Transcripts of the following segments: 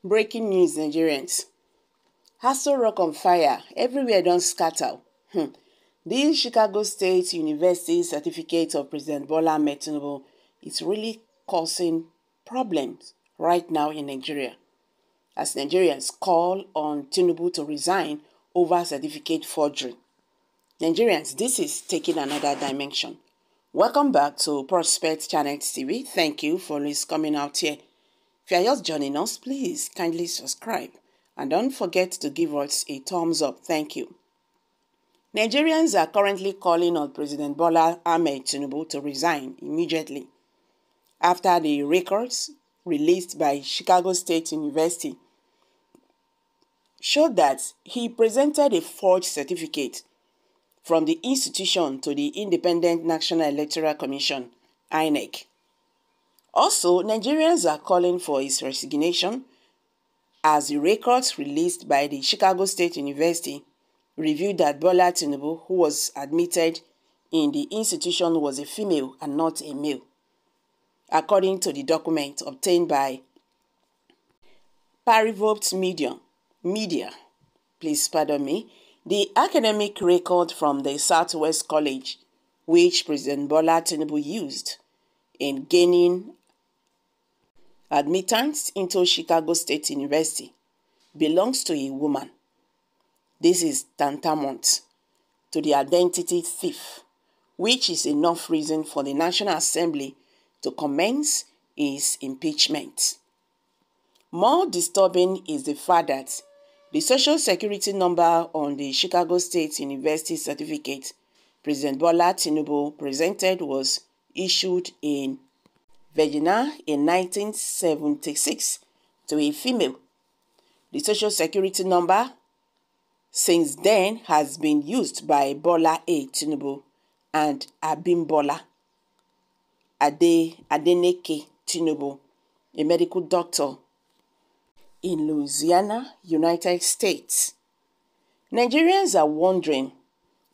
Breaking news, Nigerians. Hassle Rock on fire. Everywhere don't scatter. This Chicago State University certificate of President Bola Ahmed Tinubu is really causing problems right now in Nigeria, as Nigerians call on Tinubu to resign over certificate forgery. Nigerians, this is taking another dimension. Welcome back to Prospect Channel TV. Thank you for always coming out here. If you are just joining us, please kindly subscribe and don't forget to give us a thumbs up. Thank you. Nigerians are currently calling on President Bola Ahmed Tinubu to resign immediately after the records released by Chicago State University showed that he presented a forged certificate from the institution to the Independent National Electoral Commission, INEC. Also, Nigerians are calling for his resignation as the records released by the Chicago State University revealed that Bola Tinubu, who was admitted in the institution, was a female and not a male. According to the document obtained by Parivoked Media, please pardon me, the academic record from the Southwest College, which President Bola Tinubu used in gaining admittance into Chicago State University, belongs to a woman. This is tantamount to the identity thief, which is enough reason for the National Assembly to commence his impeachment. More disturbing is the fact that the social security number on the Chicago State University certificate President Bola Tinubu presented was issued in Virginia in 1976 to a female. The social security number since then has been used by Bola A. Tinubu and Abimbola Adeneke Tinubu, a medical doctor in Louisiana, United States. Nigerians are wondering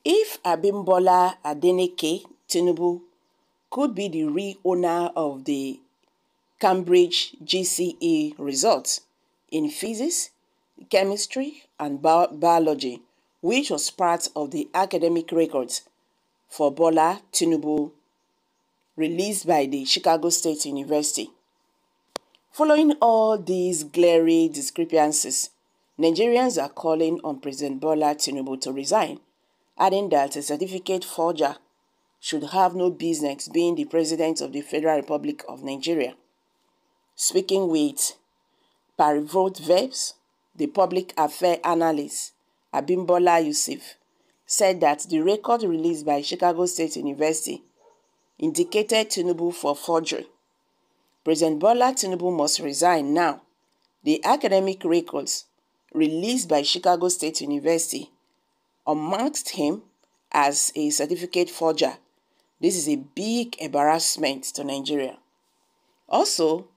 if Abimbola Adeneke Tinubu could be the real owner of the Cambridge GCE results in physics, chemistry, and biology, which was part of the academic records for Bola Tinubu released by the Chicago State University. Following all these glaring discrepancies, Nigerians are calling on President Bola Tinubu to resign, adding that a certificate forger should have no business being the President of the Federal Republic of Nigeria. Speaking with Parivoked Verbs, the public affairs analyst Abimbola Yusuf said that the record released by Chicago State University indicated Tinubu for forgery. President Bola Tinubu must resign now. The academic records released by Chicago State University unmasked him as a certificate forger. This is a big embarrassment to Nigeria. Also,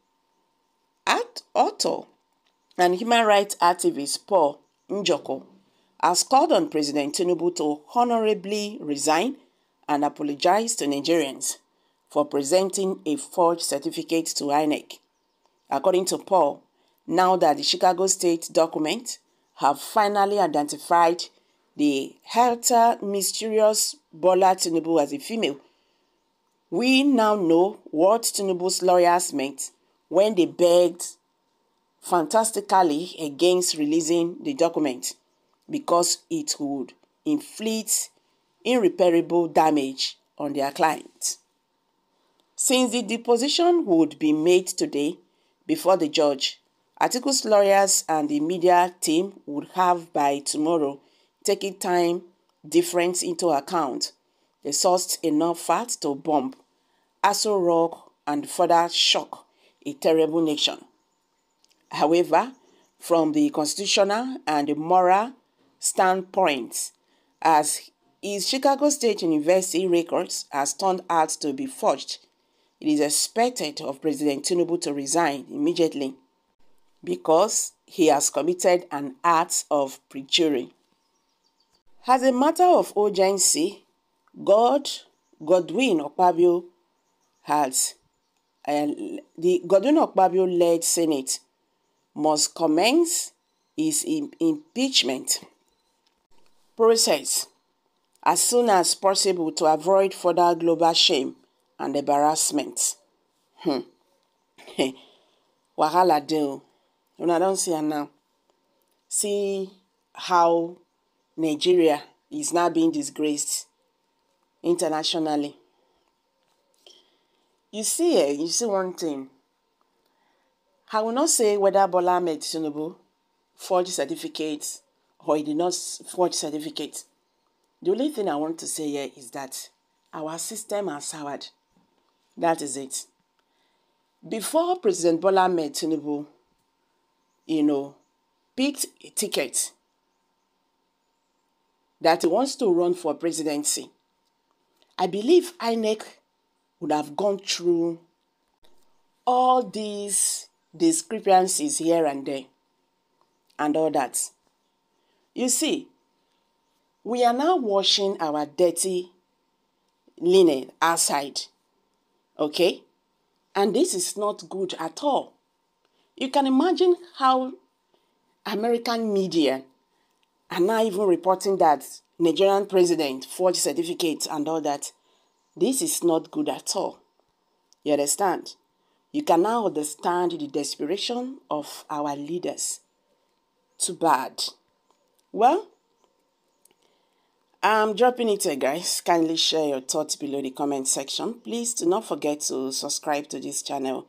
author and human rights activist Paul Njoko has called on President Tinubu to honorably resign and apologize to Nigerians for presenting a forged certificate to INEC. According to Paul, now that the Chicago State documents have finally identified the helter mysterious Bola Tinubu as a female, we now know what Tinubu's lawyers meant when they begged fantastically against releasing the document because it would inflict irreparable damage on their client. Since the deposition would be made today before the judge, Atiku's lawyers and the media team would have by tomorrow taken time difference into account. They sourced enough fat to bomb Hassle Rock and further shock a terrible nation. However, from the constitutional and the moral standpoint, as his Chicago State University records has turned out to be forged, it is expected of President Tinubu to resign immediately because he has committed an act of perjury. As a matter of urgency, Godwin Akpabio has the Godwin Akpabio-led Senate must commence his impeachment process as soon as possible to avoid further global shame and embarrassment. Wahala dey. Una don see am now. See how Nigeria is now being disgraced internationally. You see one thing. I will not say whether Bola Ahmed Tinubu forged certificates or he did not forge certificates. The only thing I want to say here is that our system has soured. That is it. Before President Bola Ahmed Tinubu, picked a ticket that he wants to run for presidency, I believe INEC would have gone through all these discrepancies here and there and all that. You see, we are now washing our dirty linen outside, okay? And this is not good at all. You can imagine how American media are now even reporting that Nigerian president forged certificates and all that. This is not good at all. You understand? You can now understand the desperation of our leaders. Too bad. Well, I'm dropping it here, guys. Kindly share your thoughts below the comment section. Please do not forget to subscribe to this channel